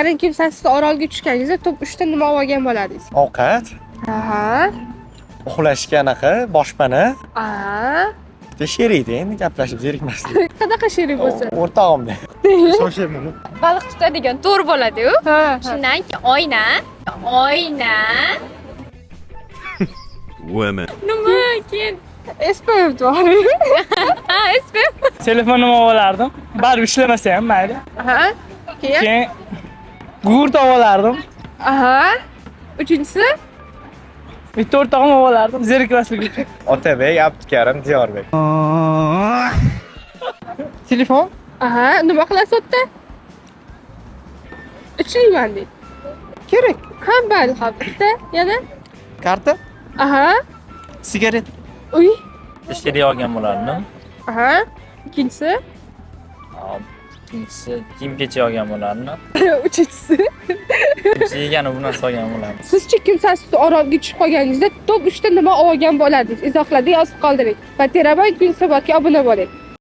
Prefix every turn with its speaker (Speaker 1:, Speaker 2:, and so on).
Speaker 1: Qarang, kimsan siz orolga tushganingizda top 3 ta nima olgan bo'lardingiz?
Speaker 2: Ovqat,
Speaker 1: Aha.
Speaker 2: uxlashga anaqa boshpana,
Speaker 1: Aha.
Speaker 2: sherikda endi gaplashib zerikmaslik.
Speaker 1: Qanaqa sherik bo'lsa?
Speaker 2: O'rtog'imda. Shoshaman.
Speaker 3: Baliq tutadigan to'r bo'ladi-yu.
Speaker 1: Ha.
Speaker 3: Shundan keyin oyna. Oyna.
Speaker 4: Women.
Speaker 3: Nima keyin?
Speaker 1: SPF bor.
Speaker 3: Ha, SPF.
Speaker 5: Telefon nima olardim? Baribir ishlamasa ham mayli.
Speaker 1: Aha. Keyin?
Speaker 5: Keyin gugurt olardim.
Speaker 1: Aha. Uchinchisi?
Speaker 5: Bitta o'rtog'im olardim zerikmaslik uchun.
Speaker 2: Otabek, Abdukarim, Diyorbek.
Speaker 5: Telefon?
Speaker 1: Aha. Nima qilasiz o'tda? Ichlayman deydi.
Speaker 5: Kerak.
Speaker 1: Ha, bali bitta. Yana?
Speaker 5: Karta?
Speaker 1: Aha.
Speaker 5: Sigaret.
Speaker 1: Uy.
Speaker 6: Ishga olgan bo'lardim.
Speaker 1: Aha. Ikkinchisi?
Speaker 6: Ikkinchisi kiyim-kechak olgan bo'lardim.
Speaker 1: Uchinchisi?
Speaker 6: Yegani bu narsa olgan bo'lardim.
Speaker 1: Sizchi kimsan siz orolga tushib qolganingizda top 3 ta nima olgan bo'lardingiz? Izohlarda yozib qoldiring. Va Terabank Yunusobodga obuna bo'ling.